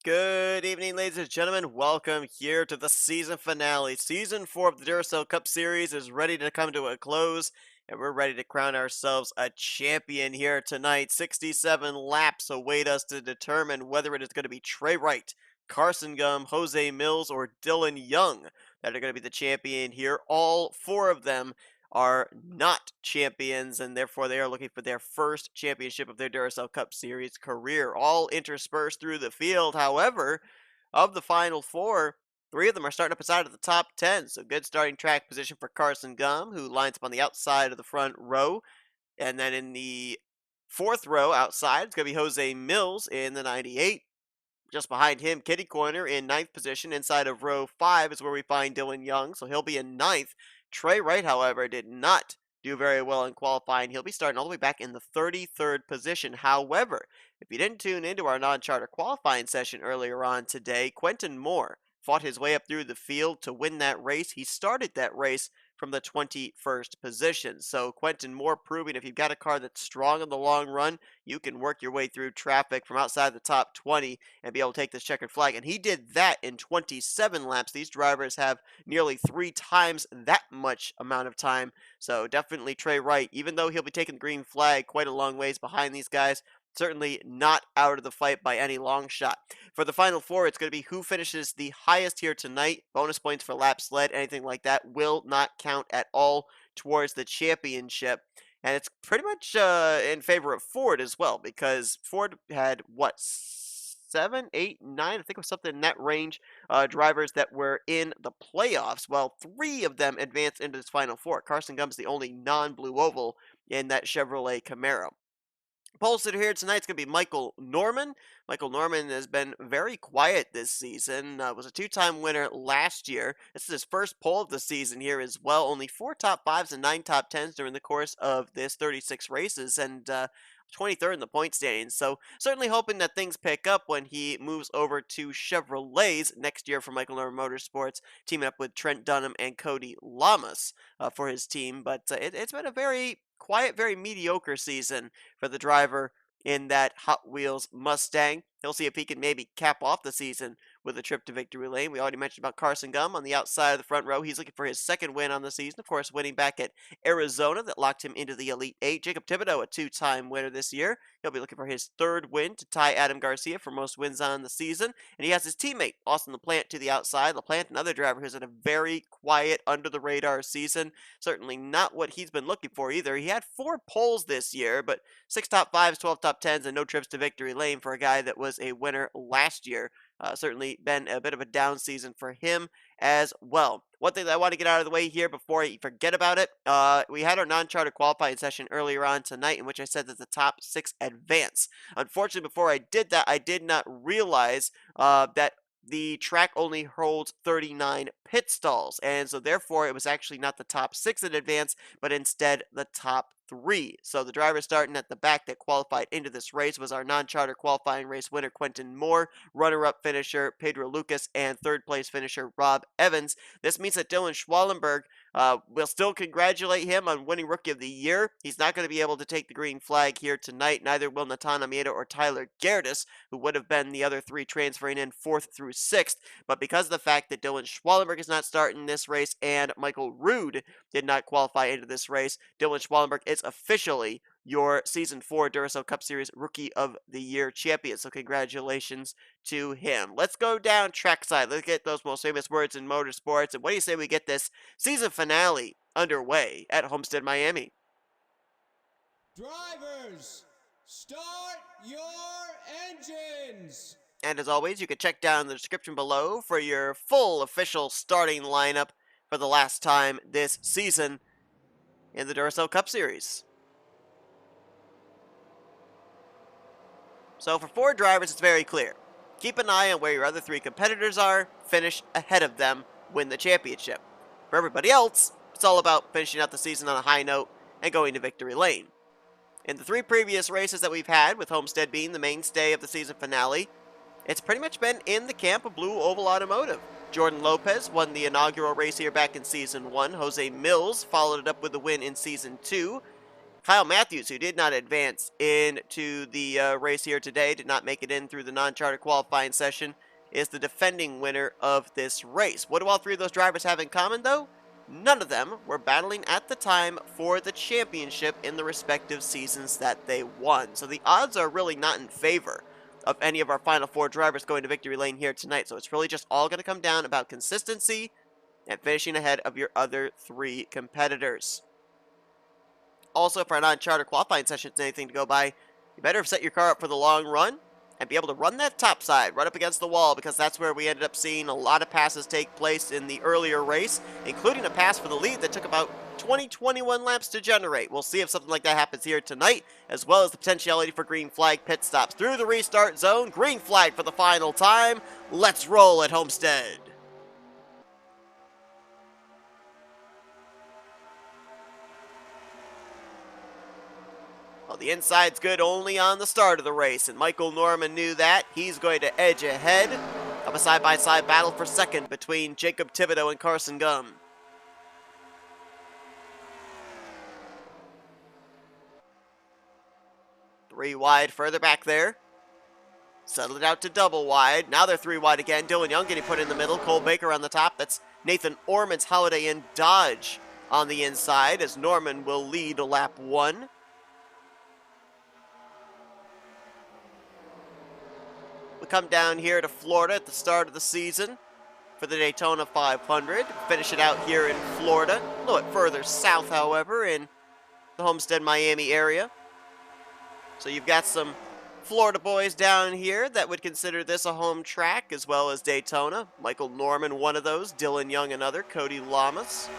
Good evening, ladies and gentlemen. Welcome here to the season finale. Season 4 of the Duracell Cup Series is ready to come to a close, and we're ready to crown ourselves a champion here tonight. 67 laps await us to determine whether it is going to be T Wright, Carson Gum, J Millz, or Dylan Young that are going to be the champion here. All four of them are not champions, and therefore they are looking for their first championship of their Duracell Cup Series career, all interspersed through the field. However, of the final four, three of them are starting up inside of the top 10, so good starting track position for Carson Gum, who lines up on the outside of the front row, and then in the fourth row outside, it's going to be J Millz in the 98. Just behind him, kitty corner in ninth position. Inside of row 5 is where we find Dylan Young, so he'll be in ninth. T Wright, however, did not do very well in qualifying. He'll be starting all the way back in the 33rd position. However, if you didn't tune into our non-charter qualifying session earlier on today, Quentin Moore fought his way up through the field to win that race. He started that race from the 21st position. So Quentin Moore proving if you've got a car that's strong in the long run, you can work your way through traffic from outside the top 20 and be able to take this checkered flag. And he did that in 27 laps. These drivers have nearly 3 times that much amount of time. So definitely T Wright, even though he'll be taking the green flag quite a long ways behind these guys, certainly not out of the fight by any long shot. For the final four, it's going to be who finishes the highest here tonight. Bonus points for laps led, anything like that will not count at all towards the championship. And it's pretty much in favor of Ford as well, because Ford had, what, 7, 8, 9, I think it was something in that range, drivers that were in the playoffs. Well, 3 of them advanced into this final four. Carson Gum's the only non-blue oval in that Chevrolet Camaro. Pole sitter here tonight is going to be Michael Norman. Michael Norman has been very quiet this season. Was a 2-time winner last year. This is his first pole of the season here as well. Only 4 top 5s and 9 top 10s during the course of this 36 races, and 23rd in the point standings. So certainly hoping that things pick up when he moves over to Chevrolets next year for Michael Norman Motorsports, teaming up with Trent Dunham and Cody Llamas for his team. But it's been a very quiet, very mediocre season for the driver in that Hot Wheels Mustang. He'll see if he can maybe cap off the season with a trip to victory lane. We already mentioned about Carson Gum on the outside of the front row. He's looking for his second win on the season, of course, winning back at Arizona that locked him into the Elite 8. J Thibodeaux, a 2-time winner this year. He'll be looking for his third win to tie Adam Garcia for most wins on the season. And he has his teammate, Austin LaPlante, to the outside. LaPlante, another driver who's had a very quiet, under-the-radar season. Certainly not what he's been looking for either. He had 4 poles this year, but 6 top 5s, 12 top 10s, and no trips to victory lane for a guy that was a winner last year. Certainly been a bit of a down season for him as well. One thing that I want to get out of the way here before I forget about it, we had our non-charter qualifying session earlier on tonight in which I said that the top 6 advance. Unfortunately, before I did that, I did not realize that the track only holds 39 pit stalls, and so therefore it was actually not the top 6 in advance, but instead the top 3. So the driver starting at the back that qualified into this race was our non-charter qualifying race winner Quentin Moore, runner-up finisher Pedro Lucas, and third-place finisher Rob Evans. This means that Dylan Schwallenberg we'll still congratulate him on winning Rookie of the Year. He's not going to be able to take the green flag here tonight. Neither will Natan Almeida or Tyler Gerdes, who would have been the other 3 transferring in 4th through 6th. But because of the fact that Dylan Schwallenberg is not starting this race and Michael Rude did not qualify into this race, Dylan Schwallenberg is officially your Season 4 Duracell Cup Series Rookie of the Year champion. So congratulations to him. Let's go down trackside. Let's get those most famous words in motorsports. And what do you say we get this season finale underway at Homestead-Miami? Drivers, start your engines! And as always, you can check down in the description below for your full official starting lineup for the last time this season in the Duracell Cup Series. So for Ford drivers, it's very clear. Keep an eye on where your other 3 competitors are, finish ahead of them, win the championship. For everybody else, it's all about finishing out the season on a high note and going to victory lane. In the 3 previous races that we've had, with Homestead being the mainstay of the season finale, it's pretty much been in the camp of Blue Oval Automotive. Jordan Lopez won the inaugural race here back in Season 1. J Millz followed it up with a win in Season 2. Kyle Matthews, who did not advance into the race here today, did not make it in through the non-charter qualifying session, is the defending winner of this race. What do all three of those drivers have in common, though? None of them were battling at the time for the championship in the respective seasons that they won. So the odds are really not in favor of any of our final four drivers going to victory lane here tonight. So it's really just all going to come down about consistency and finishing ahead of your other three competitors. Also, for our non-charter qualifying session, it's anything to go by, you better set your car up for the long run and be able to run that top side right up against the wall, because that's where we ended up seeing a lot of passes take place in the earlier race, including a pass for the lead that took about 21 laps to generate. We'll see if something like that happens here tonight, as well as the potentiality for green flag pit stops. Through the restart zone, green flag for the final time. Let's roll at Homestead. Well, the inside's good only on the start of the race, and Michael Norman knew that. He's going to edge ahead of a side-by-side battle for second between J Thibodeaux and Carson Gum. Three wide further back there. Settled it out to double wide. Now they're three wide again. Dylan Young getting put in the middle. Cole Baker on the top. That's Nathan Ormond's Holiday Inn Dodge on the inside, as Norman will lead lap one. We come down here to Florida at the start of the season for the Daytona 500. Finish it out here in Florida. A little bit further south, however, in the Homestead-Miami area. So you've got some Florida boys down here that would consider this a home track, as well as Daytona. Michael Norman, one of those. Dylan Young, another. Cody Llamas.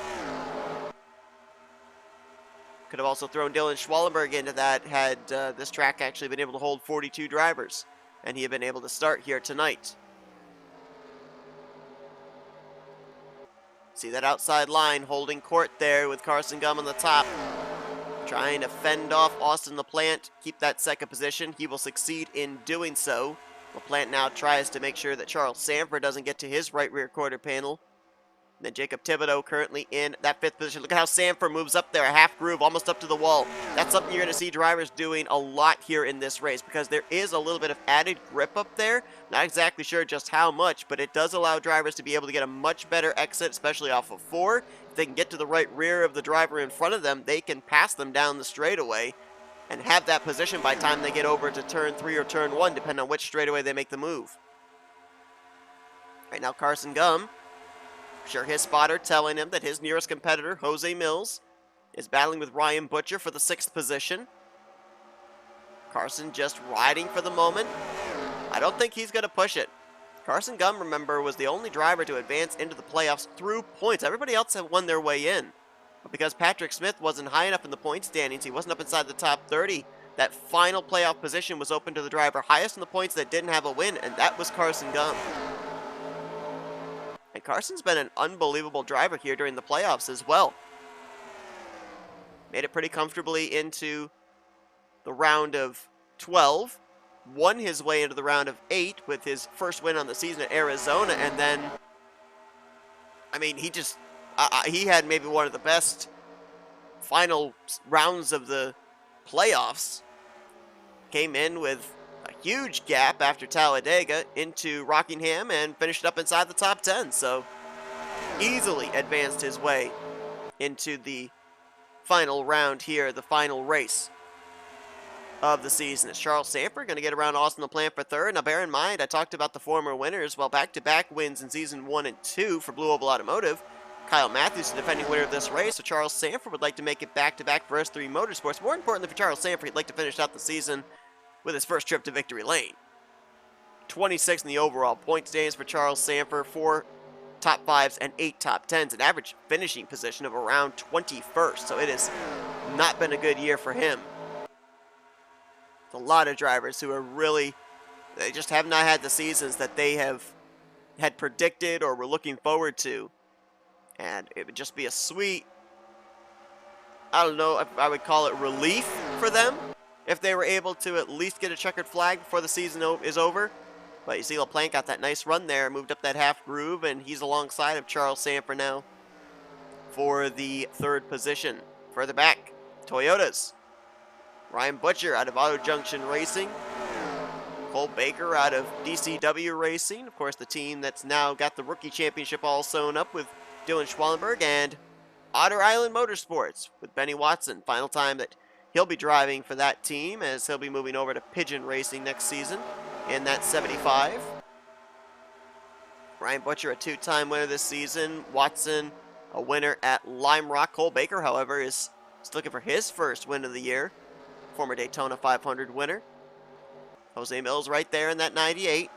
Could have also thrown Dylan Schwallenberg into that had this track actually been able to hold 42 drivers, and he had been able to start here tonight. See that outside line holding court there with Carson Gum on the top. Trying to fend off Austin LaPlante, keep that second position. He will succeed in doing so. LaPlante now tries to make sure that Charles Sandfer doesn't get to his right rear quarter panel. And then J Thibodeaux currently in that fifth position. Look at how Sandfer moves up there, a half groove, almost up to the wall. That's something you're going to see drivers doing a lot here in this race, because there is a little bit of added grip up there. Not exactly sure just how much, but it does allow drivers to be able to get a much better exit, especially off of 4. If they can get to the right rear of the driver in front of them, they can pass them down the straightaway and have that position by the time they get over to turn 3 or turn 1, depending on which straightaway they make the move. Right now, Carson Gum, sure his spotter telling him that his nearest competitor, J Millz, is battling with Ryan Butcher for the 6th position. Carson just riding for the moment. I don't think he's going to push it. Carson Gum, remember, was the only driver to advance into the playoffs through points. Everybody else had won their way in. But because Patrick Smith wasn't high enough in the point standings, he wasn't up inside the top 30, that final playoff position was open to the driver highest in the points that didn't have a win, and that was Carson Gum. And Carson's been an unbelievable driver here during the playoffs as well. Made it pretty comfortably into the round of 12. Won his way into the round of 8 with his first win on the season at Arizona. And then, I mean, he had maybe one of the best final rounds of the playoffs. Came in with a huge gap after Talladega into Rockingham and finished up inside the top 10. So easily advanced his way into the final round here, the final race of the season. Is Charles Sandfer going to get around Austin LaPlante for third? Now bear in mind, I talked about the former winners. Well, back-to-back wins in season 1 and 2 for Blue Oval Automotive. Kyle Matthews, the defending winner of this race, so Charles Sandfer would like to make it back-to-back for S3 Motorsports. More importantly for Charles Sandfer, he'd like to finish out the season with his first trip to victory lane. 26 in the overall point standings for Charles Sandfer, 4 top 5s and 8 top 10s, an average finishing position of around 21st, so it has not been a good year for him. There's a lot of drivers who are really, they just have not had the seasons that they had predicted or were looking forward to. And it would just be a sweet, I don't know if I would call it relief for them if they were able to at least get a checkered flag before the season is over. But you see LaPlante got that nice run there, moved up that half groove, and he's alongside of Charles Sandfer now for the 3rd position. Further back, Toyotas. Ryan Butcher out of Auto Junction Racing. Cole Baker out of DCW Racing. Of course, the team that's now got the rookie championship all sewn up with Dylan Schwallenberg. And Otter Island Motorsports with Benny Watson. Final time that he'll be driving for that team, as he'll be moving over to Pigeon Racing next season in that 75. Ryan Butcher, a two-time winner this season. Watson, a winner at Lime Rock. Cole Baker, however, is still looking for his first win of the year. Former Daytona 500 winner. J Millz right there in that 98.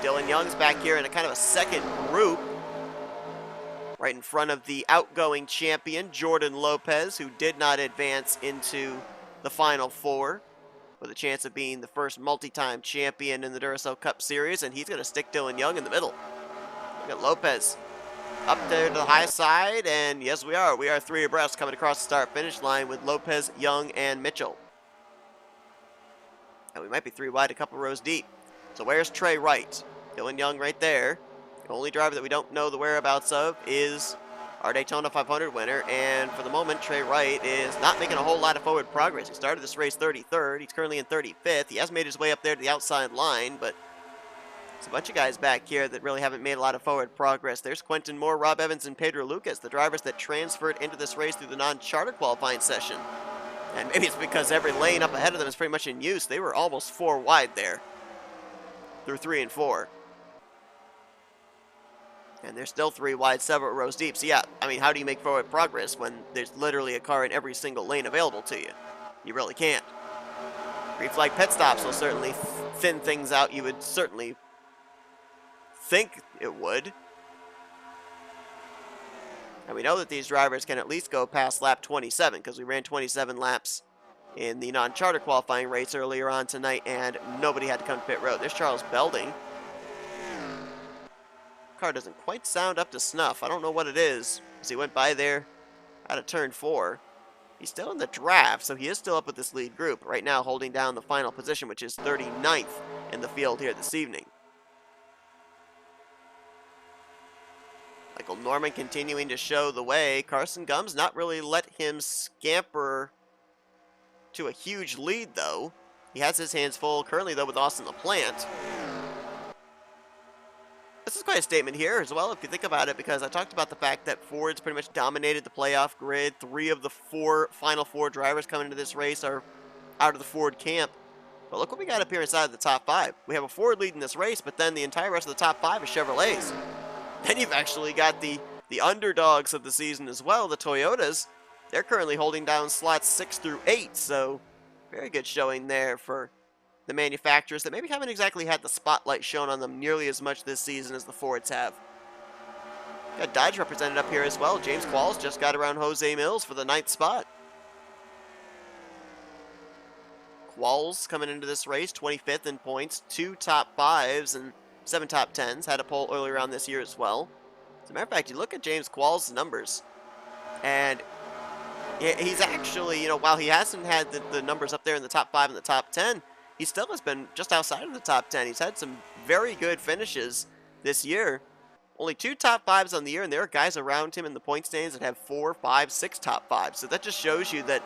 Dylan Young's back here in a kind of a second group, right in front of the outgoing champion, Jordan Lopez, who did not advance into the Final Four, with a chance of being the first multi-time champion in the Duracell Cup Series, and he's going to stick Dylan Young in the middle. Look at Lopez up there to the high side, and yes, we are. We are three abreast coming across the start-finish line with Lopez, Young, and Mitchell. And we might be three wide, a couple rows deep. So where's T Wright? Dylan Young right there. The only driver that we don't know the whereabouts of is our Daytona 500 winner, and for the moment, T Wright is not making a whole lot of forward progress. He started this race 33rd. He's currently in 35th. He has made his way up there to the outside line, but there's a bunch of guys back here that really haven't made a lot of forward progress. There's Quentin Moore, Rob Evans, and Pedro Lucas, the drivers that transferred into this race through the non-charter qualifying session. And maybe it's because every lane up ahead of them is pretty much in use. They were almost four wide there through 3 and 4. And they're still three wide, several rows deep. So yeah, I mean, how do you make forward progress when there's literally a car in every single lane available to you? You really can't. Green flag pit stops will certainly thin things out. You would certainly think it would. And we know that these drivers can at least go past lap 27, because we ran 27 laps in the non-charter qualifying race earlier on tonight, and nobody had to come to pit road. There's Charles Belding. Car doesn't quite sound up to snuff. I don't know what it is, as he went by there out of turn 4. He's still in the draft, so he is still up with this lead group. Right now holding down the final position, which is 39th in the field here this evening. Michael Norman continuing to show the way. Carson Gumbs not really let him scamper to a huge lead, though. He has his hands full currently, though, with Austin LaPlante. This is quite a statement here as well, if you think about it, because I talked about the fact that Ford's pretty much dominated the playoff grid. 3 of the final four drivers coming into this race are out of the Ford camp. But look what we got up here inside of the top 5. We have a Ford lead in this race, but then the entire rest of the top 5 is Chevrolets. Then you've actually got the underdogs of the season as well, the Toyotas. They're currently holding down slots 6 through 8, so very good showing there for the manufacturers that maybe haven't exactly had the spotlight shown on them nearly as much this season as the Fords have. Got Dodge represented up here as well. J Qualls just got around J Millz for the 9th spot. Qualls coming into this race, 25th in points, 2 top 5s and 7 top 10s. Had a pole earlier on this year as well. As a matter of fact, you look at J Qualls' numbers, and he's actually, while he hasn't had the numbers up there in the top 5 and the top 10, he still has been just outside of the top 10. He's had some very good finishes this year. Only 2 top 5s on the year, and there are guys around him in the point stands that have 4, 5, 6 top 5s. So that just shows you that,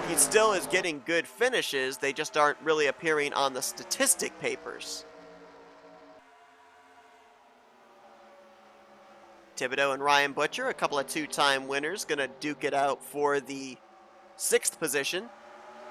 he still is getting good finishes. They just aren't really appearing on the statistic papers. Thibodeaux and Ryan Butcher, a couple of 2-time winners, going to duke it out for the 6th position.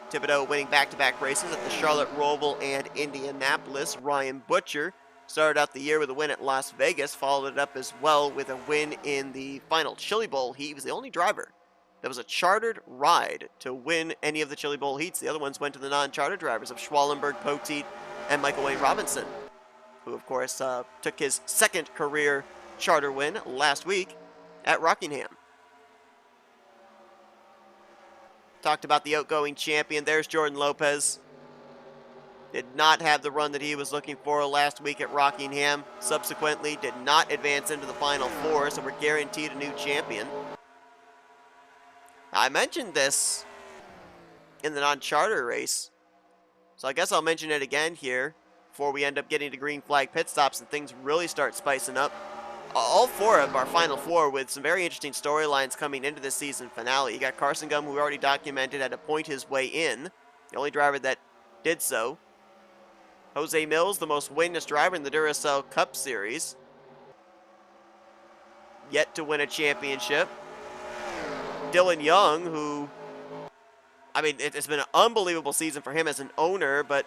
Thibodeaux winning back-to-back races at the Charlotte Roval and Indianapolis. Ryan Butcher started out the year with a win at Las Vegas, followed it up as well with a win in the final Chili Bowl heat. He was the only driver that was a chartered ride to win any of the Chili Bowl heats. The other ones went to the non-charter drivers of Schwallenberg, Poteet, and Michael Wayne Robinson, who, of course, took his 2nd career charter win last week at Rockingham. Talked about the outgoing champion. There's Jordan Lopez. Did not have the run that he was looking for last week at Rockingham. Subsequently, did not advance into the Final Four, so we're guaranteed a new champion. I mentioned this in the non-charter race, so I guess I'll mention it again here before we end up getting to green flag pit stops and things really start spicing up. all four of our final four with some very interesting storylines coming into this season finale. You got Carson Gum, who we already documented, had to point his way in. The only driver that did so. J Millz, the most winless driver in the Duracell Cup Series. Yet to win a championship. Dylan Young, who, I mean, it's been an unbelievable season for him as an owner, but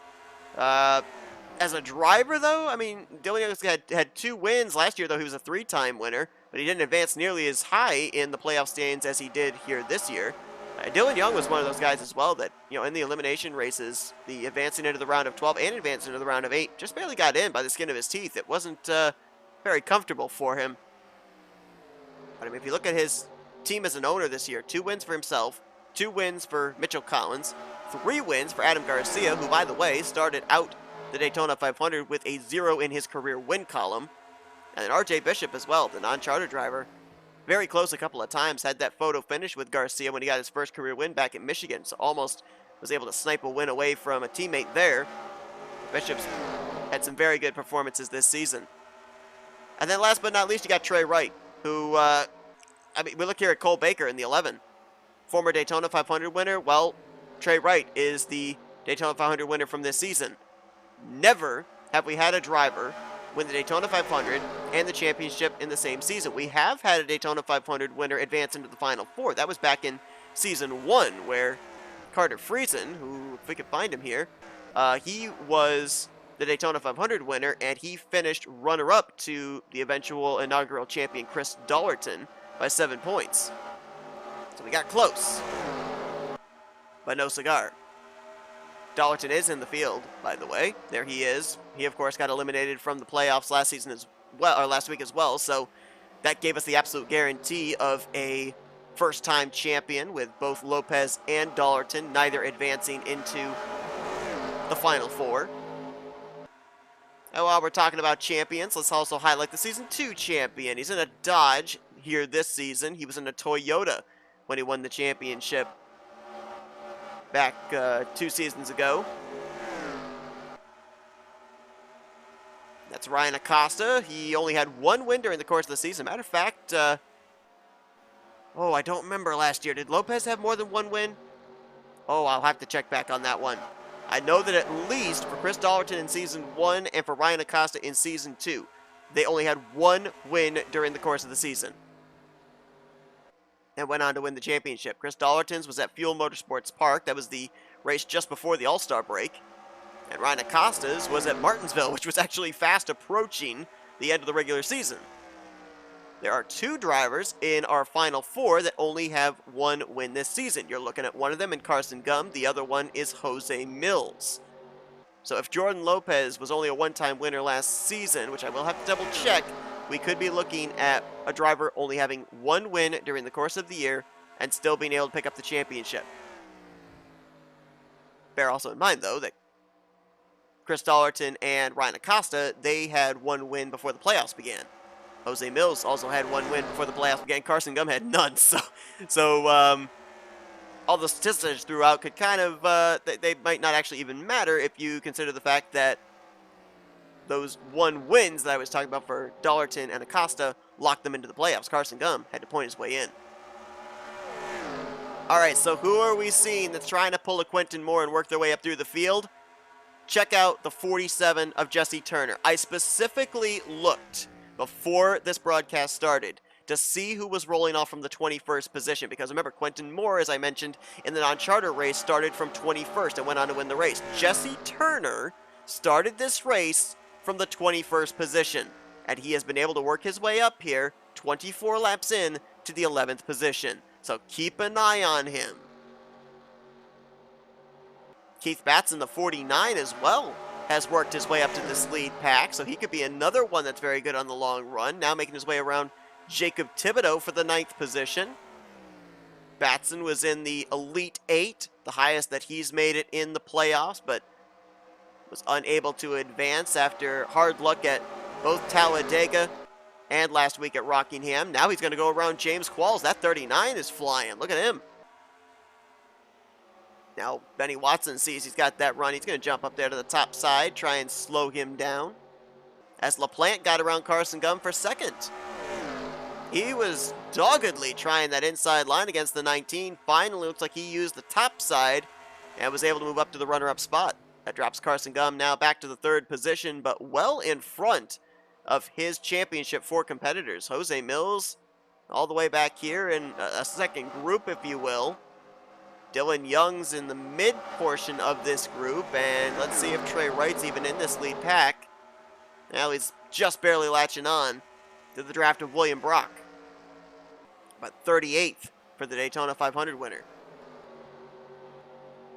as a driver, though, I mean, Dylan Young had 2 wins last year, though he was a 3-time winner, but he didn't advance nearly as high in the playoff standings as he did here this year. Dylan Young was one of those guys as well that, you know, in the elimination races, the advancing into the round of 12 and advancing into the round of 8, just barely got in by the skin of his teeth. It wasn't very comfortable for him. But I mean, if you look at his team as an owner this year, 2 wins for himself, 2 wins for Mitchell Collins, 3 wins for Adam Garcia, who, by the way, started out the Daytona 500 with a 0 in his career win column. And then RJ Bishop as well, the non-charter driver. Very close a couple of times, had that photo finish with Garcia when he got his first career win back in Michigan, so almost was able to snipe a win away from a teammate there. Bishop's had some very good performances this season. And then last but not least, you got T Wright, who, I mean, we look here at Cole Baker in the 11. Former Daytona 500 winner. Well, T Wright is the Daytona 500 winner from this season. Never have we had a driver win the Daytona 500 and the championship in the same season. We have had a Daytona 500 winner advance into the Final Four. That was back in Season 1, where Carter Friesen, who, if we could find him here, he was the Daytona 500 winner, and he finished runner-up to the eventual inaugural champion Chris Dollerton by 7 points. So we got close, but no cigar. Dollerton is in the field, by the way. There he is. He, of course, got eliminated from the playoffs last season as well, or last week as well. So that gave us the absolute guarantee of a first-time champion with both Lopez and Dollerton, neither advancing into the Final Four. And while we're talking about champions, let's also highlight the Season 2 champion. He's in a Dodge here this season. He was in a Toyota when he won the championship back 2 seasons ago. That's Ryan Acosta. He only had 1 win during the course of the season. Matter of fact, I don't remember last year. Did Lopez have more than 1 win? Oh, I'll have to check back on that one. I know that at least for Chris Dollerton in Season 1 and for Ryan Acosta in Season 2, they only had 1 win during the course of the season and went on to win the championship. Chris Dollerton's was at Fuel Motorsports Park. That was the race just before the All-Star break. And Ryan Acosta's was at Martinsville, which was actually fast approaching the end of the regular season. There are 2 drivers in our Final Four that only have 1 win this season. You're looking at one of them in Carson Gum. The other one is J Millz. So if Jordan Lopez was only a 1-time winner last season, which I will have to double check, we could be looking at a driver only having 1 win during the course of the year and still being able to pick up the championship. Bear also in mind, though, that Chris Dollerton and Ryan Acosta, they had 1 win before the playoffs began. J Millz also had 1 win before the playoffs began. Carson Gum had none. So all the statistics throughout could kind of, they might not actually even matter if you consider the fact that those 1 wins that I was talking about for Dollerton and Acosta locked them into the playoffs. Carson Gum had to point his way in. All right, so who are we seeing that's trying to pull a Quentin Moore and work their way up through the field? Check out the 47 of Jesse Turner. I specifically looked before this broadcast started to see who was rolling off from the 21st position, because remember, Quentin Moore, as I mentioned, in the non-charter race started from 21st and went on to win the race. Jesse Turner started this race from the 21st position, and he has been able to work his way up here 24 laps in to the 11th position. So keep an eye on him. K Batson, the 49 as well, has worked his way up to this lead pack, so he could be another one that's very good on the long run. Now making his way around J Thibodeaux for the 9th position. Batson was in the Elite 8, the highest that he's made it in the playoffs, but was unable to advance after hard luck at both Talladega and last week at Rockingham. Now he's going to go around J Qualls. That 39 is flying. Look at him. Now Benny Watson sees he's got that run. He's going to jump up there to the top side, try and slow him down. As LaPlante got around Carson Gum for 2nd. He was doggedly trying that inside line against the 19. Finally, looks like he used the top side and was able to move up to the runner-up spot. That drops Carson Gum now back to the 3rd position, but well in front of his championship 4 competitors. J Millz all the way back here in a second group, if you will. Dylan Young's in the mid portion of this group, and let's see if T Wright's even in this lead pack. Now he's just barely latching on to the draft of William Brock. But 38th for the Daytona 500 winner.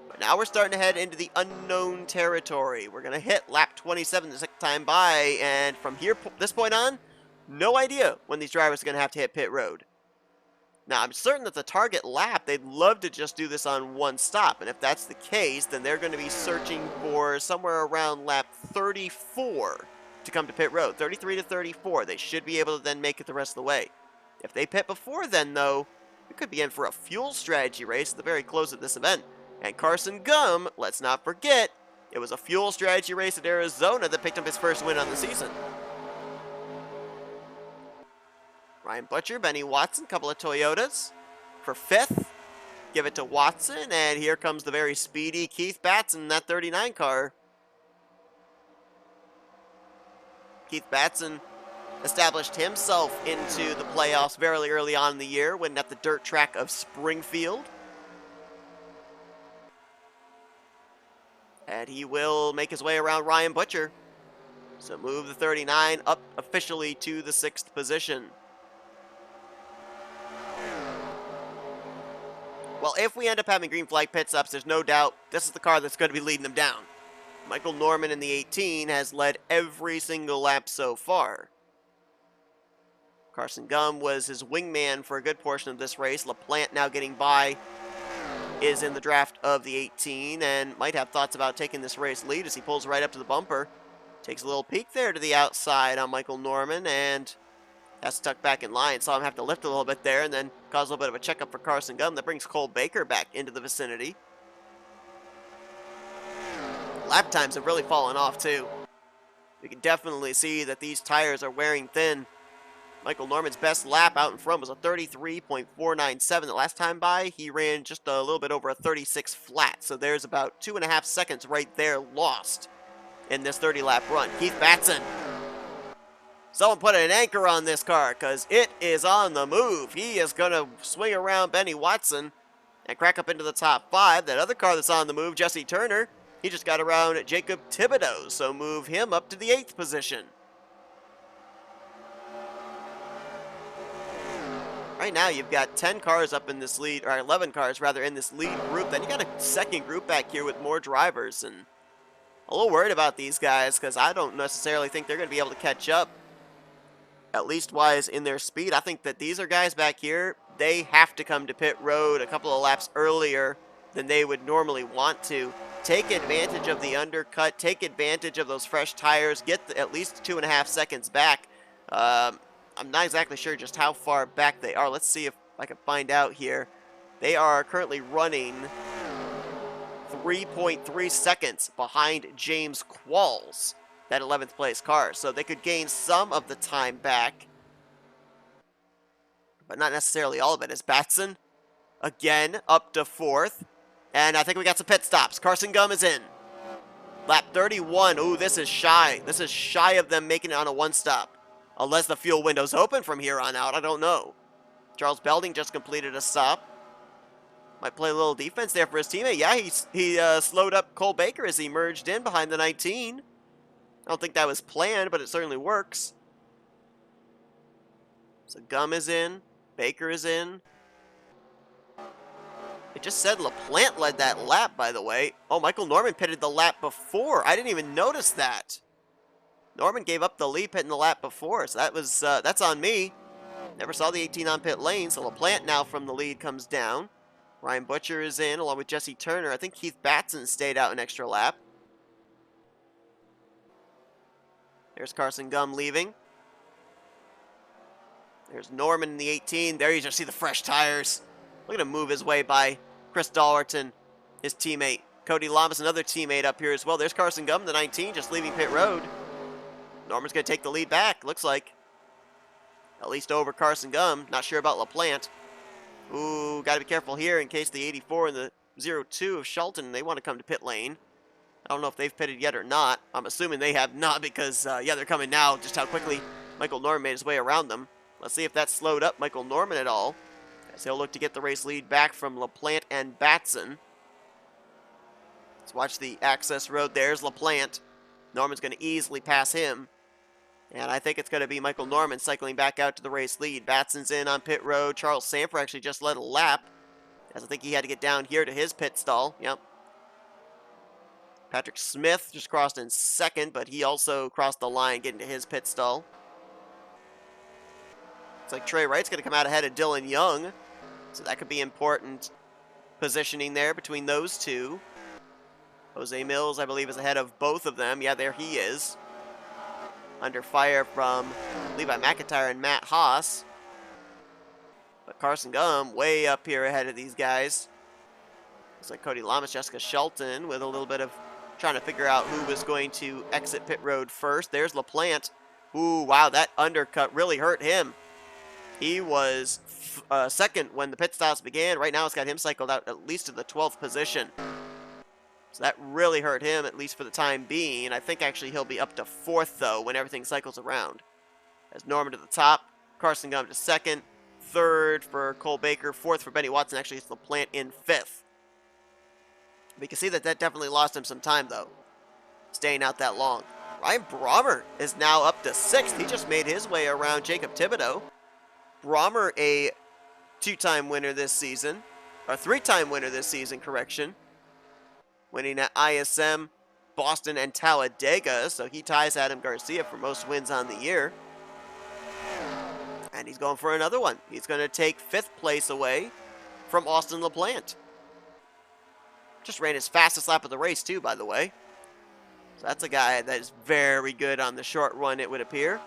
But now we're starting to head into the unknown territory. We're going to hit lap 27 the second time by, and from here, this point on, no idea when these drivers are going to have to hit pit road. Now, I'm certain that the target lap, they'd love to just do this on one stop, and if that's the case, then they're going to be searching for somewhere around lap 34 to come to pit road. 33 to 34. They should be able to then make it the rest of the way. If they pit before then, though, we could be in for a fuel strategy race at the very close of this event. And Carson Gum, let's not forget, it was a fuel strategy race at Arizona that picked up his first win on the season. Ryan Butcher, Benny Watson, couple of Toyotas for 5th. Give it to Watson, and here comes the very speedy Keith Batson, that 39 car. Keith Batson established himself into the playoffs very early on in the year, winning at the dirt track of Springfield. And he will make his way around Ryan Butcher. So move the 39 up officially to the 6th position. Well, if we end up having green flag pit stops, there's no doubt this is the car that's going to be leading them down. Michael Norman in the 18 has led every single lap so far. Carson Gum was his wingman for a good portion of this race. LaPlante now getting by is in the draft of the 18 and might have thoughts about taking this race lead as he pulls right up to the bumper. Takes a little peek there to the outside on Michael Norman and has to tuck back in line. Saw him have to lift a little bit there and then cause a little bit of a checkup for Carson Gum. That brings Cole Baker back into the vicinity. Lap times have really fallen off too. You can definitely see that these tires are wearing thin. Michael Norman's best lap out in front was a 33.497. The last time by, he ran just a little bit over a 36 flat. So there's about 2.5 seconds right there lost in this 30-lap run. Keith Batson. Someone put an anchor on this car because it is on the move. He is going to swing around Benny Watson and crack up into the top 5. That other car that's on the move, Jesse Turner, he just got around J Thibodeaux, so move him up to the 8th position. Right now, you've got 10 cars up in this lead, or 11 cars rather, in this lead group. Then you got a second group back here with more drivers, and a little worried about these guys because I don't necessarily think they're going to be able to catch up, at least wise in their speed. I think that these are guys back here, they have to come to pit road a couple of laps earlier than they would normally want to. Take advantage of the undercut, take advantage of those fresh tires, get at least 2.5 seconds back. I'm not exactly sure just how far back they are. Let's see if I can find out here. They are currently running 3.3 seconds behind J Qualls, that 11th place car. So they could gain some of the time back, but not necessarily all of it. As Batson, again, up to 4th. And I think we got some pit stops. Carson Gum is in. Lap 31. Ooh, this is shy. This is shy of them making it on a one-stop. Unless the fuel window's open from here on out, I don't know. Charles Belding just completed a stop. Might play a little defense there for his teammate. Yeah, he slowed up Cole Baker as he merged in behind the 19. I don't think that was planned, but it certainly works. So Gum is in. Baker is in. It just said LaPlante led that lap, by the way. Oh, Michael Norman pitted the lap before. I didn't even notice that. Norman gave up the lead pitting the lap before, so that was that's on me. Never saw the 18 on pit lane, so LaPlante now from the lead comes down. Ryan Butcher is in along with Jesse Turner. I think Keith Batson stayed out an extra lap. There's Carson Gum leaving. There's Norman in the 18. There you just see the fresh tires. Look at him move his way by Chris Dollerton, his teammate. Cody Lamas, another teammate up here as well. There's Carson Gum, the 19, just leaving pit road. Norman's going to take the lead back, looks like. At least over Carson Gum. Not sure about LaPlante. Ooh, got to be careful here in case the 84 and the 02 of Shelton, they want to come to pit lane. I don't know if they've pitted yet or not. I'm assuming they have not because, yeah, they're coming now. Just how quickly Michael Norman made his way around them. Let's see if that slowed up Michael Norman at all, as he'll look to get the race lead back from LaPlante and Batson. Let's watch the access road. There's LaPlante. Norman's going to easily pass him. And I think it's going to be Michael Norman cycling back out to the race lead. Batson's in on pit road. Charles Sandfer actually just led a lap, as I think he had to get down here to his pit stall. Yep. Patrick Smith just crossed in second, but he also crossed the line getting to his pit stall. Looks like T Wright's going to come out ahead of Dylan Young, so that could be important positioning there between those two. J Millz, I believe, is ahead of both of them. Yeah, there he is. Under fire from Levi McIntyre and M Haas. But Carson Gum way up here ahead of these guys. Looks like Cody Lamas, Jessica Shelton with a little bit of trying to figure out who was going to exit pit road first. There's LaPlante. Ooh, wow, that undercut really hurt him. He was second when the pit stops began. Right now it's got him cycled out at least to the 12th position. So that really hurt him, at least for the time being. I think actually he'll be up to 4th, though, when everything cycles around. As Norman to the top, Carson Gum to 2nd, 3rd for Cole Baker, 4th for Benny Watson. Actually, it's LaPlante in 5th. We can see that that definitely lost him some time, though, staying out that long. R Brommer is now up to 6th. He just made his way around J Thibodeaux. Brommer, a 2-time winner this season, or 3-time winner this season, correction. Winning at ISM, Boston, and Talladega, so he ties Adam Garcia for most wins on the year. And he's going for another one. He's going to take 5th place away from Austin LaPlante. Just ran his fastest lap of the race, too, by the way. So that's a guy that is very good on the short run, it would appear.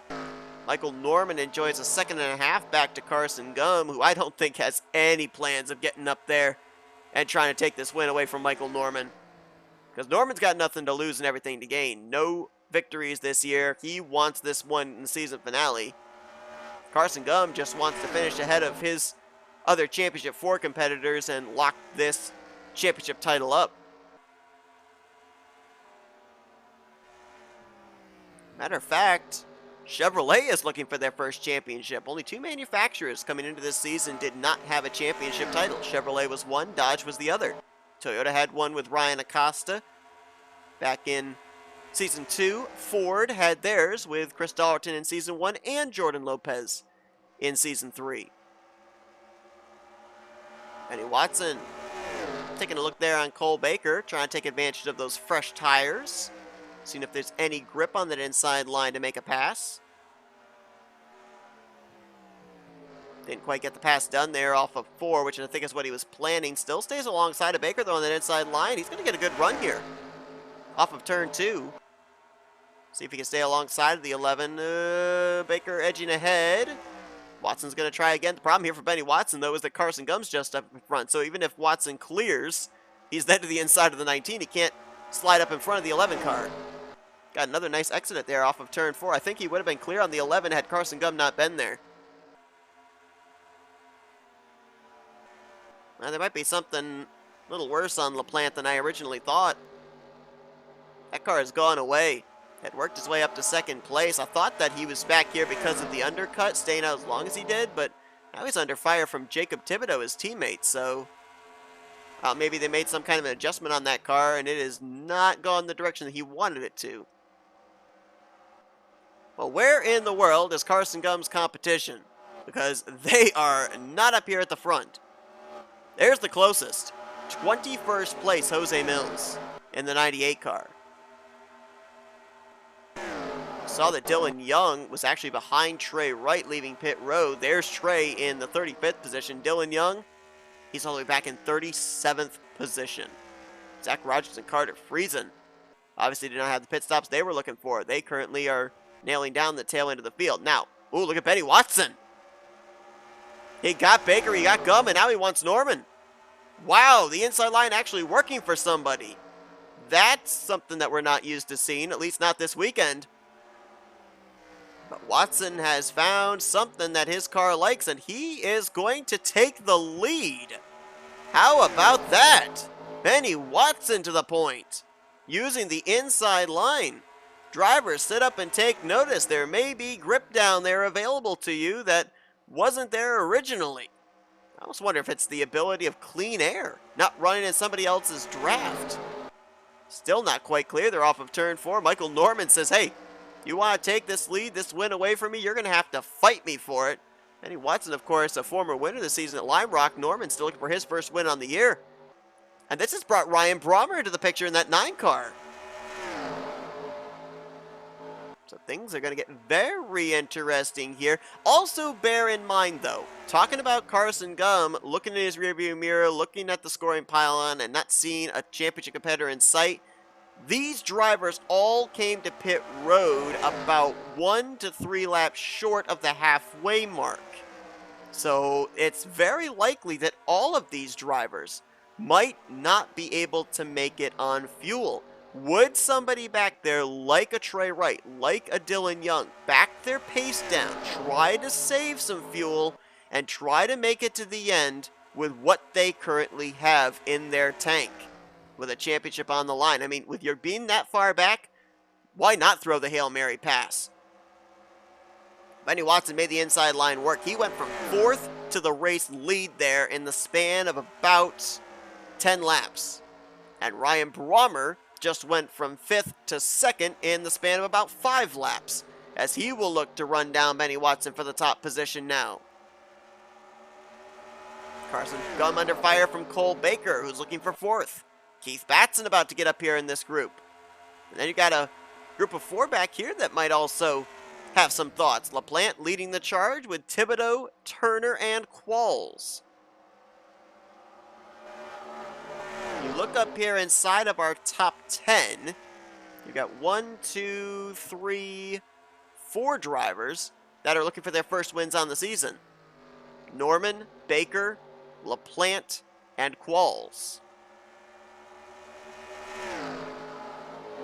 Michael Norman enjoys a 2.5 back to Carson Gum, who I don't think has any plans of getting up there and trying to take this win away from Michael Norman. Because Norman's got nothing to lose and everything to gain. No victories this year. He wants this one in the season finale. Carson Gum just wants to finish ahead of his other Championship 4 competitors and lock this championship title up. Matter of fact, Chevrolet is looking for their first championship. Only 2 manufacturers coming into this season did not have a championship title. Chevrolet was one, Dodge was the other. Toyota had one with R Acosta back in Season 2. Ford had theirs with Chris Dollerton in Season 1 and Jordan Lopez in Season 3. Benny Watson taking a look there on Cole Baker, trying to take advantage of those fresh tires. Seeing if there's any grip on that inside line to make a pass. Didn't quite get the pass done there off of 4, which I think is what he was planning. Still stays alongside of Baker, though, on that inside line. He's going to get a good run here off of turn 2. See if he can stay alongside of the 11. Baker edging ahead. Watson's going to try again. The problem here for Benny Watson, though, is that Carson Gum's just up in front. So even if Watson clears, he's then to the inside of the 19. He can't slide up in front of the 11 car. Got another nice exit there off of turn 4. I think he would have been clear on the 11 had Carson Gum not been there. Well, there might be something a little worse on LaPlante than I originally thought. That car has gone away. Had worked his way up to 2nd place. I thought that he was back here because of the undercut, staying out as long as he did, but now he's under fire from J Thibodeaux, his teammate, so maybe they made some kind of an adjustment on that car, and it has not gone the direction that he wanted it to. Well, where in the world is Carson Gum's competition? Because they are not up here at the front. There's the closest. 21st place, J Millz in the 98 car. Saw that Dylan Young was actually behind T Wright leaving pit road. There's Trey in the 35th position. Dylan Young, he's all the way back in 37th position. Zach Rogers and Carter Friesen obviously did not have the pit stops they were looking for. They currently are nailing down the tail end of the field. Now, ooh, look at Benny Watson. He got Baker, he got Gum, and now he wants Norman. Wow, the inside line actually working for somebody. That's something that we're not used to seeing, at least not this weekend. But Watson has found something that his car likes, and he is going to take the lead. How about that? Benny Watson to the point, using the inside line. Drivers, sit up and take notice. There may be grip down there available to you that wasn't there originally. I almost wonder if it's the ability of clean air, not running in somebody else's draft. Still not quite clear. They're off of turn 4. Michael Norman says, hey, you want to take this lead, this win away from me? You're going to have to fight me for it. Benny Watson, of course, a former winner this season at Lime Rock. Norman still looking for his first win on the year. And this has brought R Brommer into the picture in that 9 car. So things are going to get very interesting here. Also bear in mind, though, talking about Carson Gum, looking in his rearview mirror, looking at the scoring pylon, and not seeing a championship competitor in sight, these drivers all came to pit road about 1 to 3 laps short of the halfway mark. So it's very likely that all of these drivers might not be able to make it on fuel. Would somebody back there like a T Wright, like a Dylan Young, back their pace down, try to save some fuel, and try to make it to the end with what they currently have in their tank, with a championship on the line? I mean, with your being that far back, why not throw the Hail Mary pass? Benny Watson made the inside line work. He went from 4th to the race lead there in the span of about 10 laps. And R Brommer just went from 5th to 2nd in the span of about 5 laps, as he will look to run down Benny Watson for the top position now. Carson Gum under fire from Cole Baker, who's looking for 4th. Keith Batson about to get up here in this group. And then you got a group of 4 back here that might also have some thoughts. LaPlante leading the charge with Thibodeaux, Turner, and Qualls. You look up here inside of our top 10, you got 1, 2, 3, 4 drivers that are looking for their first wins on the season. Norman, Baker, LaPlante, and Qualls.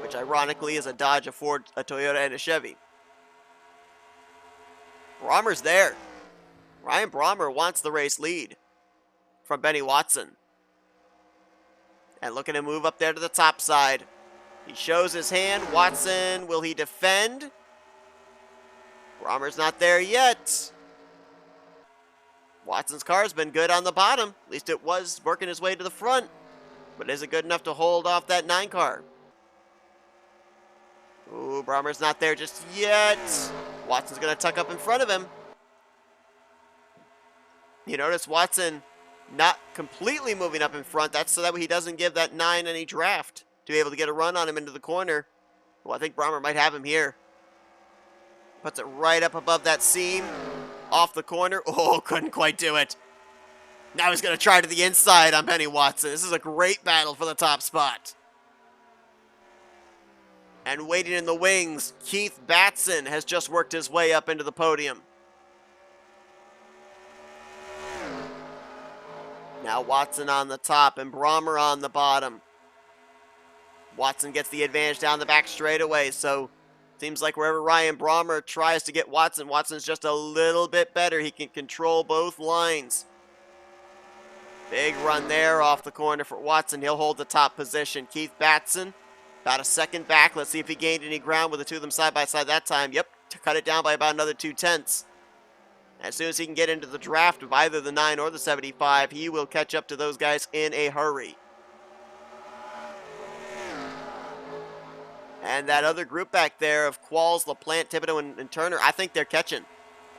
Which ironically is a Dodge, a Ford, a Toyota, and a Chevy. Brommer's there. R Brommer wants the race lead from Benny Watson. And looking to move up there to the top side. He shows his hand. Watson, will he defend? Brommer's not there yet. Watson's car's been good on the bottom. At least it was working his way to the front. But is it good enough to hold off that 9 car? Ooh, Brommer's not there just yet. Watson's going to tuck up in front of him. You notice Watson not completely moving up in front. That's so that way he doesn't give that 9 any draft to be able to get a run on him into the corner. Well, I think Brommer might have him here. Puts it right up above that seam. Off the corner. Oh, couldn't quite do it. Now he's going to try to the inside on Benny Watson. This is a great battle for the top spot. And waiting in the wings, Keith Batson has just worked his way up into the podium. Now Watson on the top and Brommer on the bottom. Watson gets the advantage down the back straightaway, so seems like wherever R Brommer tries to get Watson, Watson's just a little bit better. He can control both lines. Big run there off the corner for Watson. He'll hold the top position. Keith Batson, about a second back. Let's see if he gained any ground with the two of them side by side that time. Yep, to cut it down by about another 2/10. As soon as he can get into the draft of either the 9 or the 75, he will catch up to those guys in a hurry. And that other group back there of Qualls, LaPlante, Thibodeaux, and Turner, I think they're catching.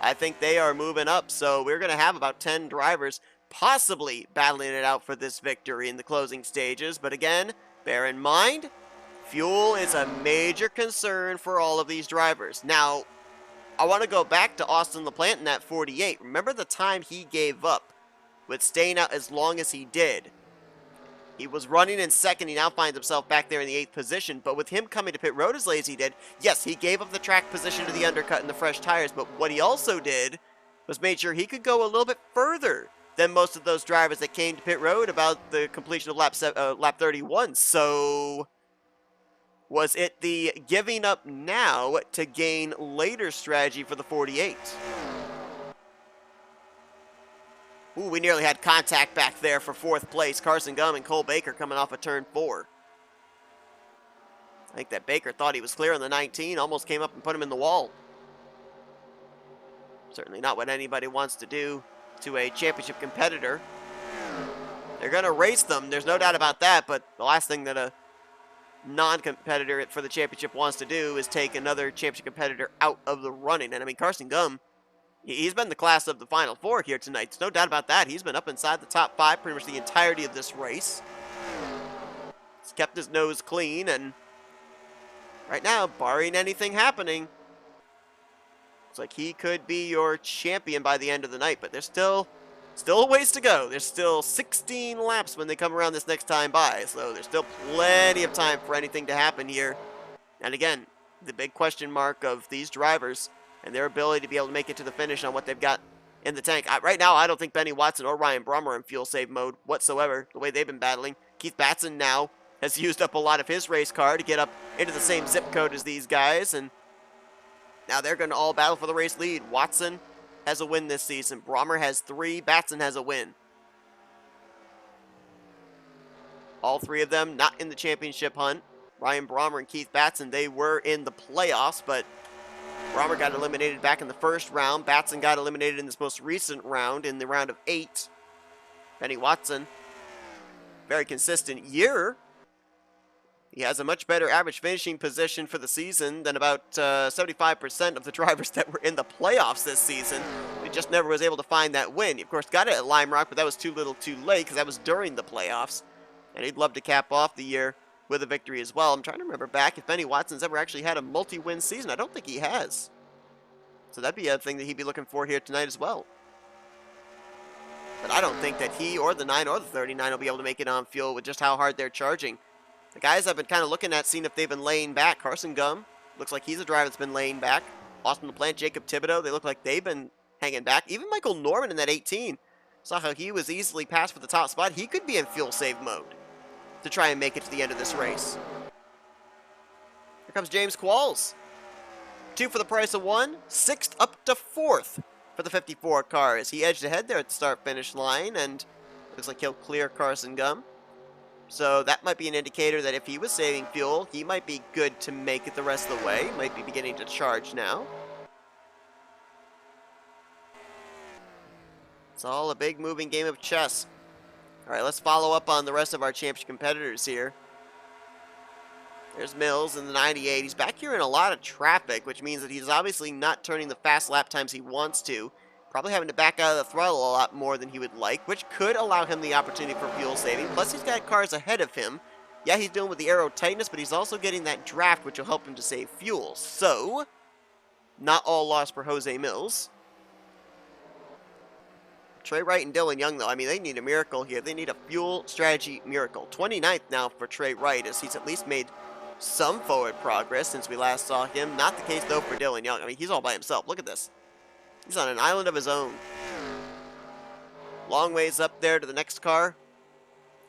I think they are moving up. So we're going to have about 10 drivers possibly battling it out for this victory in the closing stages. But again, bear in mind, fuel is a major concern for all of these drivers. Now, I want to go back to Austin LaPlante in that 48. Remember the time he gave up with staying out as long as he did. He was running in second. He now finds himself back there in the 8th position. But with him coming to pit road as late as he did, yes, he gave up the track position to the undercut and the fresh tires. But what he also did was made sure he could go a little bit further than most of those drivers that came to pit road about the completion of lap 31. So Was it the giving up now to gain later strategy for the 48? Ooh, we nearly had contact back there for 4th place. Carson Gum and Cole Baker coming off of turn 4. I think that Baker thought he was clear on the 19, almost came up and put him in the wall. Certainly not what anybody wants to do to a championship competitor. They're going to race them, there's no doubt about that, but the last thing that a non-competitor for the championship wants to do is take another championship competitor out of the running. And I mean, Carson Gum, he's been the class of the Final Four here tonight. There's no doubt about that. He's been up inside the top 5 pretty much the entirety of this race. He's kept his nose clean, and right now, barring anything happening, looks like he could be your champion by the end of the night, but there's still a ways to go. There's still 16 laps when they come around this next time by, so there's still plenty of time for anything to happen here. And again, the big question mark of these drivers and their ability to be able to make it to the finish on what they've got in the tank. Right now, I don't think Benny Watson or Ryan Brommer are in fuel save mode whatsoever, the way they've been battling. Keith Batson now has used up a lot of his race car to get up into the same zip code as these guys, and now they're going to all battle for the race lead. Watson has a win this season. Brommer has 3. Batson has a win. All 3 of them not in the championship hunt. Ryan Brommer and Keith Batson, they were in the playoffs, but Brommer got eliminated back in the first round. Batson got eliminated in this most recent round, in the round of 8. Benny Watson, very consistent year. He has a much better average finishing position for the season than about 75% of the drivers that were in the playoffs this season. He just never was able to find that win. He, of course, got it at Lime Rock, but that was too little too late because that was during the playoffs. And he'd love to cap off the year with a victory as well. I'm trying to remember back if Benny Watson's ever actually had a multi-win season. I don't think he has. So that'd be a thing that he'd be looking for here tonight as well. But I don't think that he or the 9 or the 39 will be able to make it on fuel with just how hard they're charging. The guys I've been kind of looking at, seeing if they've been laying back. Carson Gum looks like he's a driver that's been laying back. Austin LaPlante, Jacob Thibodeaux, they look like they've been hanging back. Even Michael Norman in that 18. Saw how he was easily passed for the top spot. He could be in fuel save mode to try and make it to the end of this race. Here comes J Qualls. 2 for the price of 1. 6th up to 4th for the 54 car as he edged ahead there at the start-finish line, and looks like he'll clear Carson Gum. So that might be an indicator that if he was saving fuel, he might be good to make it the rest of the way. Might be beginning to charge now. It's all a big moving game of chess. All right, let's follow up on the rest of our championship competitors here. There's Millz in the 98. He's back here in a lot of traffic, which means that he's obviously not turning the fast lap times he wants to. Probably having to back out of the throttle a lot more than he would like, which could allow him the opportunity for fuel saving. Plus, he's got cars ahead of him. Yeah, he's dealing with the aero tightness, but he's also getting that draft, which will help him to save fuel. So, not all lost for Jose Millz. T Wright and Dylan Young, though, I mean, they need a miracle here. They need a fuel strategy miracle. 29th now for T Wright, as he's at least made some forward progress since we last saw him. Not the case, though, for Dylan Young. I mean, he's all by himself. Look at this. He's on an island of his own. Long ways up there to the next car.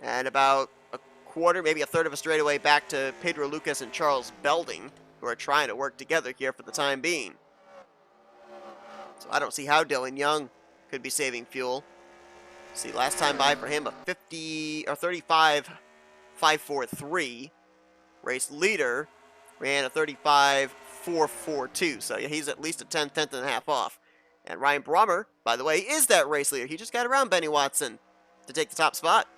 And about a quarter, maybe a third of a straightaway back to Pedro Lucas and Charles Belding, who are trying to work together here for the time being. So I don't see how Dylan Young could be saving fuel. See, last time by for him, a 35.543. Race leader ran a 35.442. So yeah, he's at least a tenth and a half off. And Ryan Brommer, by the way, is that race leader. He just got around Benny Watson to take the top spot.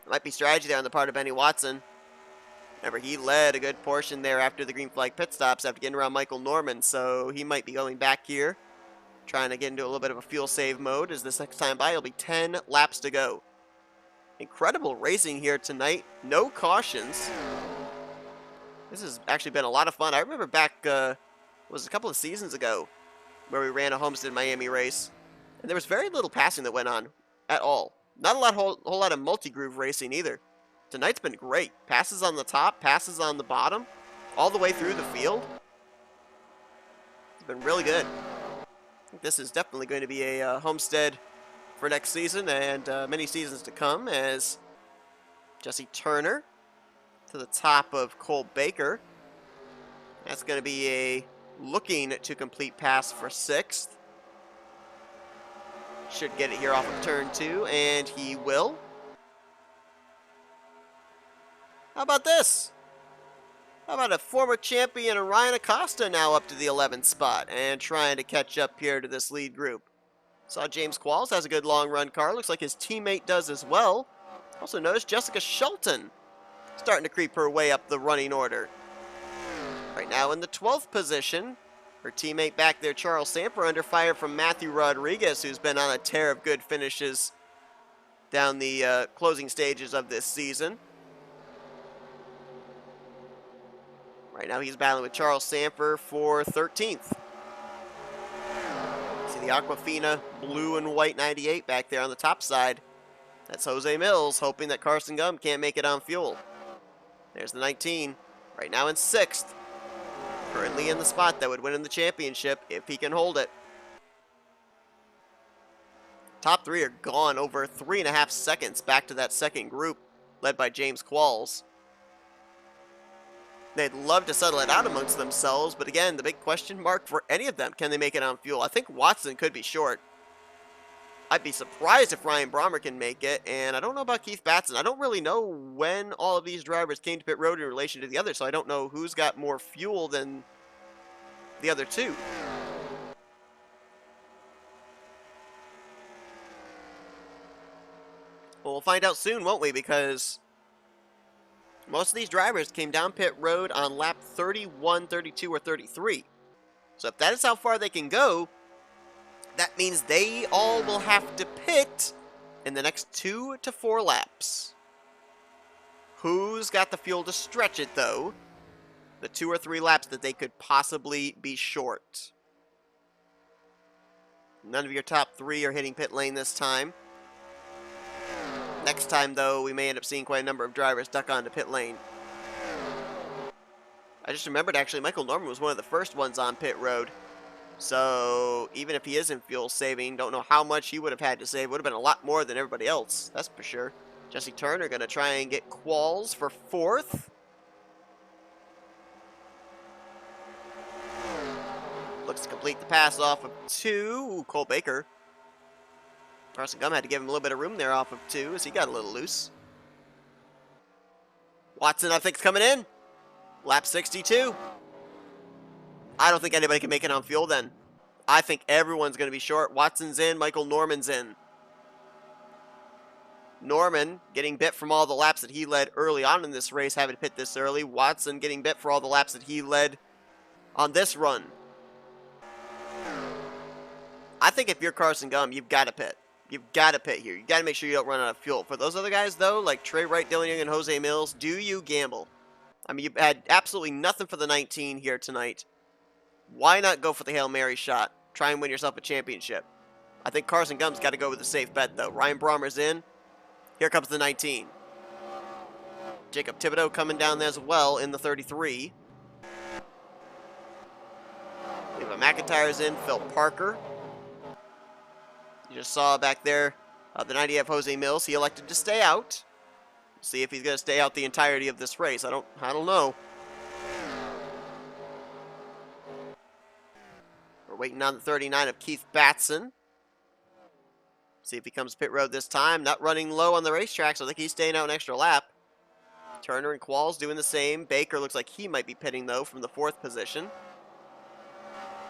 There might be strategy there on the part of Benny Watson. Remember, he led a good portion there after the green flag pit stops after getting around Michael Norman. So he might be going back here, trying to get into a little bit of a fuel save mode, as this next time by, it'll be 10 laps to go. Incredible racing here tonight. No cautions. This has actually been a lot of fun. I remember back... it was a couple of seasons ago where we ran a Homestead-Miami race, and there was very little passing that went on at all. Not a whole lot of multi-groove racing either. Tonight's been great. Passes on the top, passes on the bottom, all the way through the field. It's been really good. I think this is definitely going to be a Homestead for next season and many seasons to come, as Jesse Turner to the top of Cole Baker. That's going to be a looking to complete pass for 6th. Should get it here off of turn 2, and he will. How about this? How about a former champion, R Acosta, now up to the 11th spot and trying to catch up here to this lead group. Saw J Qualls has a good long run car. Looks like his teammate does as well. Also noticed J Shelton starting to creep her way up the running order. Right now in the 12th position. Her teammate back there, Charles Sandfer, under fire from Matthew Rodriguez, who's been on a tear of good finishes down the closing stages of this season. Right now he's battling with Charles Sandfer for 13th. See the Aquafina blue and white 98 back there on the top side. That's J Millz, hoping that Carson Gum can't make it on fuel. There's the 19, right now in 6th. Currently in the spot that would win in the championship if he can hold it. Top 3 are gone over 3.5 seconds back to that second group, led by J Qualls. They'd love to settle it out amongst themselves, but again, the big question mark for any of them, can they make it on fuel? I think Watson could be short. I'd be surprised if R Brommer can make it, and I don't know about K Batson. I don't really know when all of these drivers came to pit road in relation to the others, so I don't know who's got more fuel than the other two. Well, we'll find out soon, won't we? Because most of these drivers came down pit road on lap 31, 32, or 33. So if that is how far they can go, that means they all will have to pit in the next 2 to 4 laps. Who's got the fuel to stretch it, though? The 2 or 3 laps that they could possibly be short. None of your top 3 are hitting pit lane this time. Next time, though, we may end up seeing quite a number of drivers duck onto pit lane. I just remembered, actually, Michael Norman was one of the first ones on pit road. So, even if he isn't fuel saving, don't know how much he would have had to save. Would have been a lot more than everybody else, that's for sure. Jesse Turner going to try and get Qualls for 4th. Looks to complete the pass off of 2. Ooh, Cole Baker. Carson Gum had to give him a little bit of room there off of 2 as he got a little loose. Watson, I think, is coming in. Lap 62. I don't think anybody can make it on fuel then. I think everyone's going to be short. Watson's in. Michael Norman's in. Norman getting bit from all the laps that he led early on in this race, having to pit this early. Watson getting bit for all the laps that he led on this run. I think if you're Carson Gum, you've got to pit. You've got to pit here. You've got to make sure you don't run out of fuel. For those other guys, though, like T Wright, Dylan Young, and J Millz, do you gamble? I mean, you've had absolutely nothing for the 19 here tonight. Why not go for the Hail Mary shot? Try and win yourself a championship. I think Carson Gum's got to go with a safe bet, though. R Brommer's in. Here comes the 19. J Thibodeaux coming down there as well in the 33. We have a McIntire's in. Phil Parker. You just saw back there the 90 of J Millz. He elected to stay out. See if he's going to stay out the entirety of this race. I don't know. We're waiting on the 39 of K Batson. See if he comes pit road this time. Not running low on the racetrack, so I think he's staying out an extra lap. Turner and Qualls doing the same. Baker looks like he might be pitting, though, from the 4th position.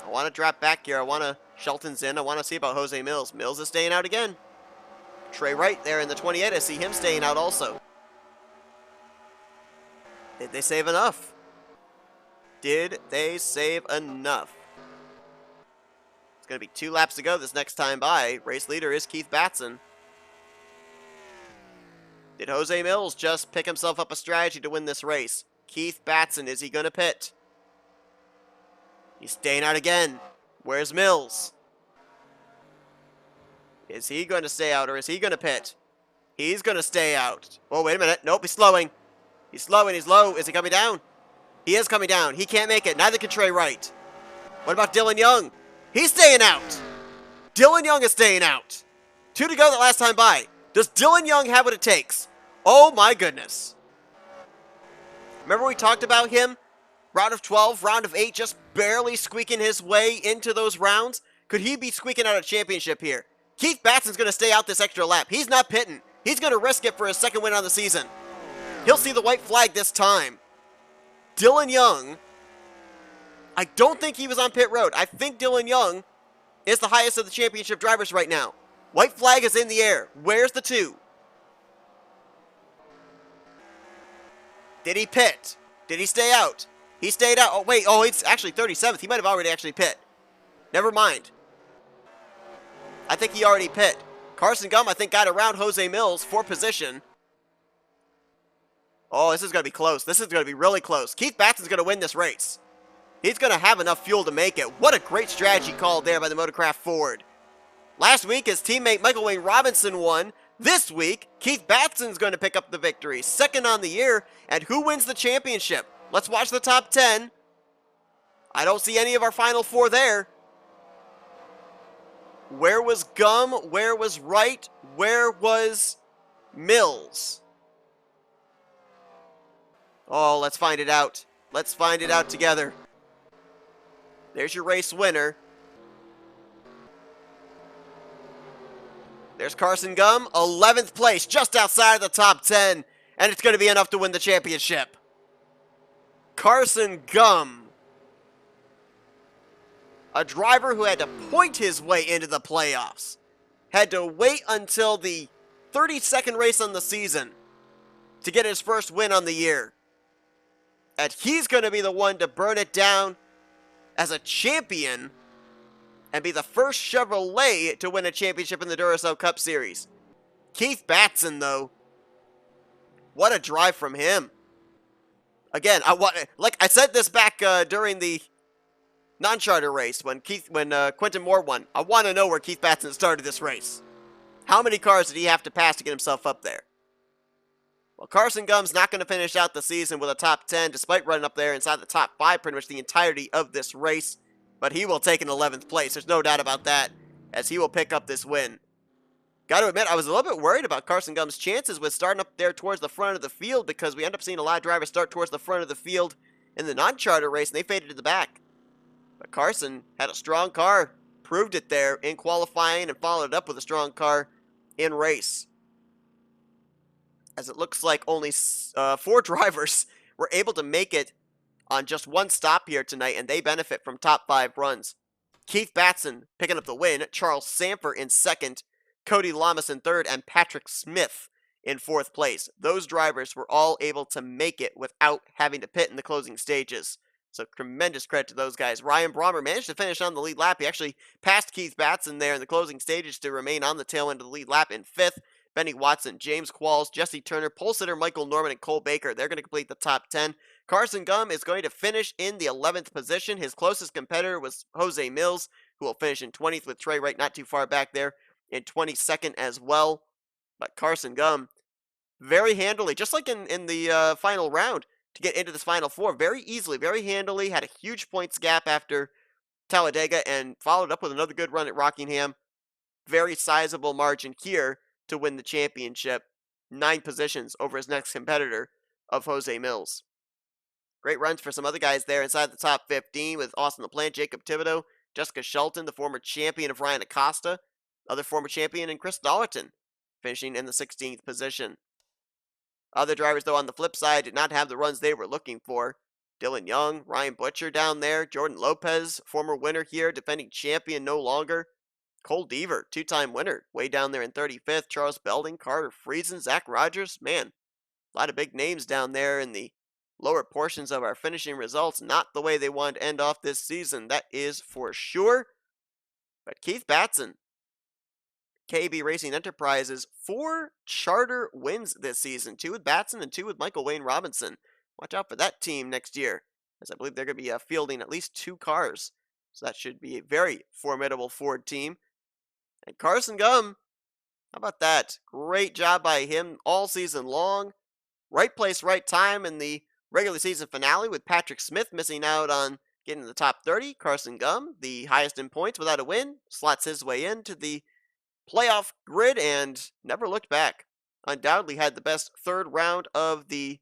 I want to drop back here. Shelton's in. I want to see about J Millz. Millz is staying out again. T Wright there in the 28. I see him staying out also. Did they save enough? Did they save enough? It's going to be 2 laps to go this next time by. Race leader is K Batson. Did J Millz just pick himself up a strategy to win this race? K Batson, is he going to pit? He's staying out again. Where's Millz? Is he going to stay out or is he going to pit? He's going to stay out. Oh, wait a minute. Nope, he's slowing. He's slowing. He's low. Is he coming down? He is coming down. He can't make it. Neither can T Wright. What about Dylan Young? He's staying out. Dylan Young is staying out. 2 to go the last time by. Does Dylan Young have what it takes? Oh, my goodness. Remember we talked about him? Round of 12, round of 8, just barely squeaking his way into those rounds. Could he be squeaking out a championship here? Keith Batson's going to stay out this extra lap. He's not pitting. He's going to risk it for his second win on the season. He'll see the white flag this time. Dylan Young, I don't think he was on pit road. I think Dylan Young is the highest of the championship drivers right now. White flag is in the air. Where's the 2? Did he pit? Did he stay out? He stayed out. Oh, wait. Oh, it's actually 37th. He might have already actually pit. Never mind. I think he already pit. Carson Gum, I think, got around J Millz for position. Oh, this is going to be close. This is going to be really close. Keith Batson's going to win this race. He's going to have enough fuel to make it. What a great strategy call there by the Motorcraft Ford. Last week, his teammate Michael Wayne Robinson won. This week, Keith Batson's going to pick up the victory. Second on the year. And who wins the championship? Let's watch the top 10. I don't see any of our final 4 there. Where was Gum? Where was Wright? Where was Millz? Oh, let's find it out. Let's find it out together. There's your race winner. There's Carson Gum, 11th place, just outside of the top 10. And it's going to be enough to win the championship. Carson Gum, a driver who had to point his way into the playoffs, had to wait until the 32nd race on the season to get his first win on the year. And he's going to be the one to burn it down as a champion and be the first Chevrolet to win a championship in the Duracell Cup Series. Keith Batson, though, what a drive from him. Again, like I said this back during the non-charter race when Quentin Moore won. I want to know where Keith Batson started this race. How many cars did he have to pass to get himself up there? Well, Carson Gum's not going to finish out the season with a top 10, despite running up there inside the top 5 pretty much the entirety of this race. But he will take an 11th place. There's no doubt about that, as he will pick up this win. Got to admit, I was a little bit worried about Carson Gum's chances with starting up there towards the front of the field, because we end up seeing a lot of drivers start towards the front of the field in the non-charter race, and they faded to the back. But Carson had a strong car, proved it there in qualifying, and followed it up with a strong car in race. As it looks like only 4 drivers were able to make it on just one stop here tonight, and they benefit from top 5 runs. Keith Batson picking up the win, Charles Sandfer in 2nd, Cody Lamas in 3rd, and Patrick Smith in 4th place. Those drivers were all able to make it without having to pit in the closing stages. So tremendous credit to those guys. Ryan Brommer managed to finish on the lead lap. He actually passed Keith Batson there in the closing stages to remain on the tail end of the lead lap in 5th. Benny Watson, James Qualls, Jesse Turner, pole sitter Michael Norman, and Cole Baker. They're going to complete the top 10. Carson Gum is going to finish in the 11th position. His closest competitor was J Millz, who will finish in 20th with T Wright not too far back there in 22nd as well. But Carson Gum, very handily, just like in the final round, to get into this final 4, very easily, very handily, had a huge points gap after Talladega, and followed up with another good run at Rockingham. Very sizable margin here to win the championship, 9 positions over his next competitor of J Millz. Great runs for some other guys there inside the top 15 with Austin LaPlante, J Thibodeaux, Jessica Shelton, the former champion of R Acosta, other former champion, and Chris Dollerton, finishing in the 16th position. Other drivers, though, on the flip side, did not have the runs they were looking for. Dylan Young, Ryan Butcher down there, Jordan Lopez, former winner here, defending champion no longer. Cole Deaver, 2-time winner, way down there in 35th. Charles Belding, Carter Friesen, Zach Rogers. Man, a lot of big names down there in the lower portions of our finishing results. Not the way they wanted to end off this season, that is for sure. But Keith Batson, KB Racing Enterprises, 4 charter wins this season. 2 with Batson and 2 with Michael Wayne Robinson. Watch out for that team next year, as I believe they're going to be fielding at least 2 cars. So that should be a very formidable Ford team. And Carson Gum, how about that? Great job by him all season long. Right place, right time in the regular season finale, with Patrick Smith missing out on getting to the top 30. Carson Gum, the highest in points without a win, slots his way into the playoff grid and never looked back. Undoubtedly had the best 3rd round of the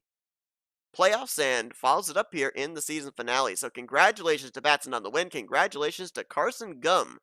playoffs and follows it up here in the season finale. So congratulations to Batson on the win. Congratulations to Carson Gum,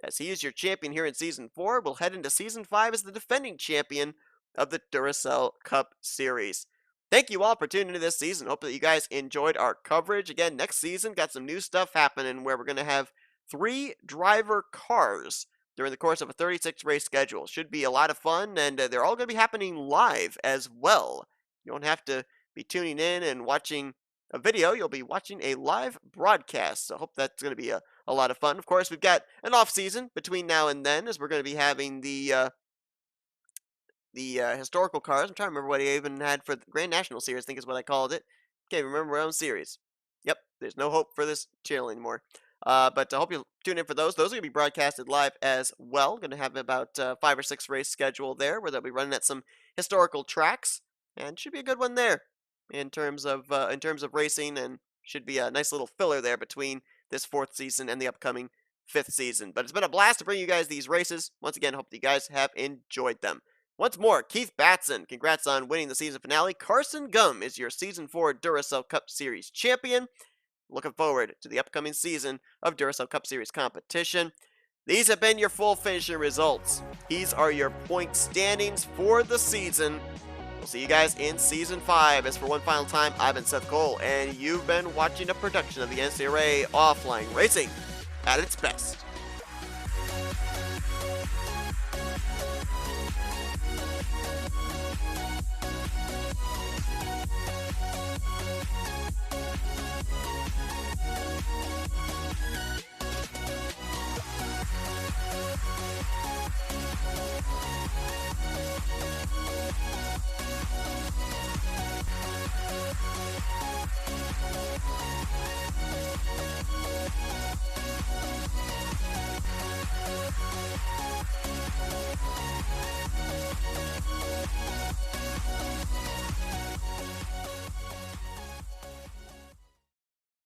as he is your champion here in Season 4. We'll head into Season 5 as the defending champion of the Duracell Cup Series. Thank you all for tuning into this season. Hope that you guys enjoyed our coverage. Again, next season, got some new stuff happening where we're going to have 3 driver cars during the course of a 36 race schedule. Should be a lot of fun, and they're all going to be happening live as well. You don't have to be tuning in and watching a video. You'll be watching a live broadcast. So I hope that's going to be a lot of fun. Of course, we've got an off season between now and then, as we're going to be having the historical cars. I'm trying to remember what I even had for the Grand National Series, I think is what I called it. Can't remember my own series. Yep, there's no hope for this channel anymore. But I hope you'll tune in for those. Those are going to be broadcasted live as well. Going to have about 5 or 6 race schedule there, where they'll be running at some historical tracks, and should be a good one there in terms of racing, and should be a nice little filler there between this 4th season and the upcoming 5th season. But it's been a blast to bring you guys these races. Once again, hope that you guys have enjoyed them. Once more, Keith Batson, congrats on winning the season finale. Carson Gum is your Season 4 Duracell Cup Series champion. Looking forward to the upcoming season of Duracell Cup Series competition. These have been your full finishing results. These are your point standings for the season. We'll see you guys in Season 5. As for one final time, I've been Seth Cole, and you've been watching a production of the NNSCRA Offline Racing at its best.